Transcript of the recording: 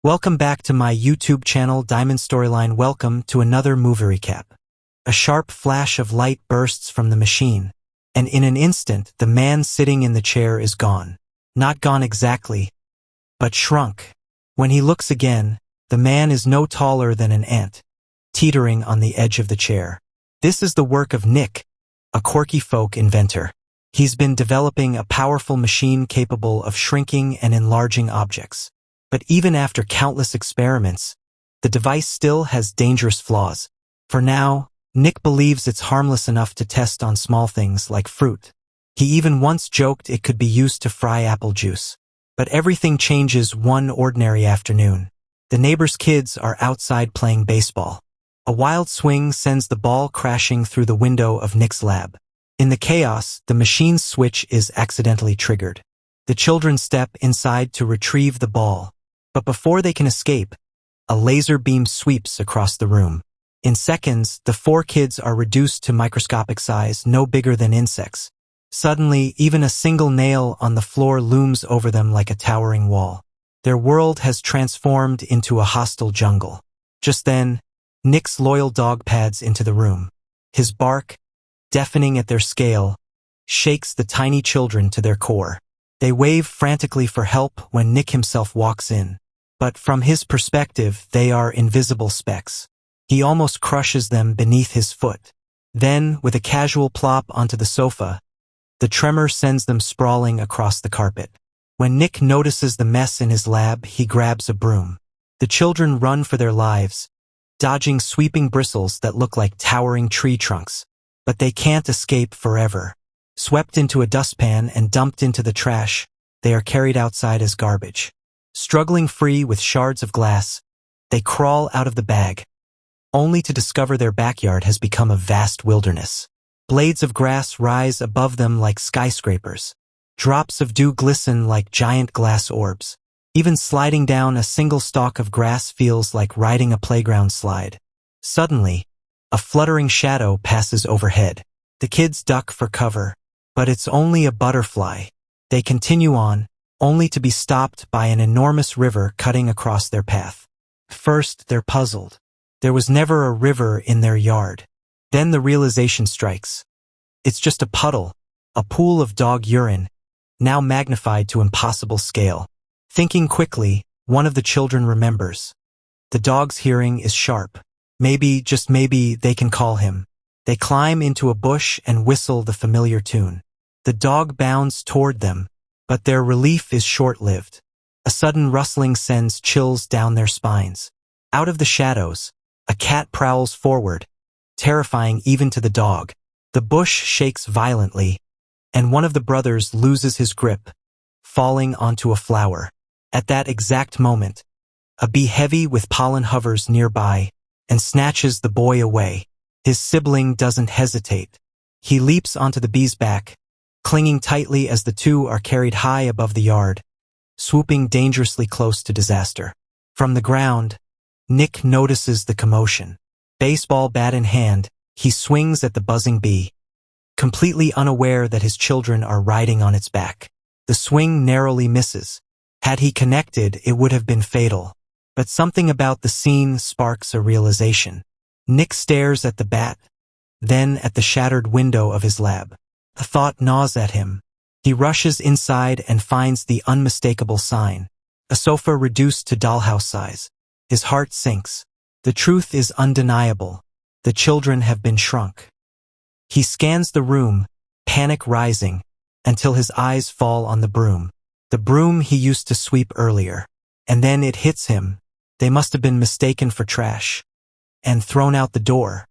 Welcome back to my YouTube channel, Diamond Storyline. Welcome to another movie recap. A sharp flash of light bursts from the machine, and in an instant, the man sitting in the chair is gone. Not gone exactly, but shrunk. When he looks again, the man is no taller than an ant, teetering on the edge of the chair. This is the work of Nick, a quirky folk inventor. He's been developing a powerful machine capable of shrinking and enlarging objects. But even after countless experiments, the device still has dangerous flaws. For now, Nick believes it's harmless enough to test on small things like fruit. He even once joked it could be used to fry apple juice. But everything changes one ordinary afternoon. The neighbor's kids are outside playing baseball. A wild swing sends the ball crashing through the window of Nick's lab. In the chaos, the machine's switch is accidentally triggered. The children step inside to retrieve the ball. But before they can escape, a laser beam sweeps across the room. In seconds, the four kids are reduced to microscopic size, no bigger than insects. Suddenly, even a single nail on the floor looms over them like a towering wall. Their world has transformed into a hostile jungle. Just then, Nick's loyal dog pads into the room. His bark, deafening at their scale, shakes the tiny children to their core. They wave frantically for help when Nick himself walks in. But from his perspective, they are invisible specks. He almost crushes them beneath his foot. Then, with a casual plop onto the sofa, the tremor sends them sprawling across the carpet. When Nick notices the mess in his lab, he grabs a broom. The children run for their lives, dodging sweeping bristles that look like towering tree trunks. But they can't escape forever. Swept into a dustpan and dumped into the trash, they are carried outside as garbage. Struggling free with shards of glass, they crawl out of the bag, only to discover their backyard has become a vast wilderness. Blades of grass rise above them like skyscrapers. Drops of dew glisten like giant glass orbs. Even sliding down a single stalk of grass feels like riding a playground slide. Suddenly, a fluttering shadow passes overhead. The kids duck for cover, but it's only a butterfly. They continue on, only to be stopped by an enormous river cutting across their path. First, they're puzzled. There was never a river in their yard. Then the realization strikes. It's just a puddle, a pool of dog urine, now magnified to impossible scale. Thinking quickly, one of the children remembers. The dog's hearing is sharp. Maybe, just maybe, they can call him. They climb into a bush and whistle the familiar tune. The dog bounds toward them, but their relief is short-lived. A sudden rustling sends chills down their spines. Out of the shadows, a cat prowls forward, terrifying even to the dog. The bush shakes violently, and one of the brothers loses his grip, falling onto a flower. At that exact moment, a bee heavy with pollen hovers nearby and snatches the boy away. His sibling doesn't hesitate. He leaps onto the bee's back, clinging tightly as the two are carried high above the yard, swooping dangerously close to disaster. From the ground, Nick notices the commotion. Baseball bat in hand, he swings at the buzzing bee, completely unaware that his children are riding on its back. The swing narrowly misses. Had he connected, it would have been fatal. But something about the scene sparks a realization. Nick stares at the bat, then at the shattered window of his lab. The thought gnaws at him. He rushes inside and finds the unmistakable sign. A sofa reduced to dollhouse size. His heart sinks. The truth is undeniable. The children have been shrunk. He scans the room, panic rising, until his eyes fall on the broom. The broom he used to sweep earlier. And then it hits him. They must have been mistaken for trash and thrown out the door.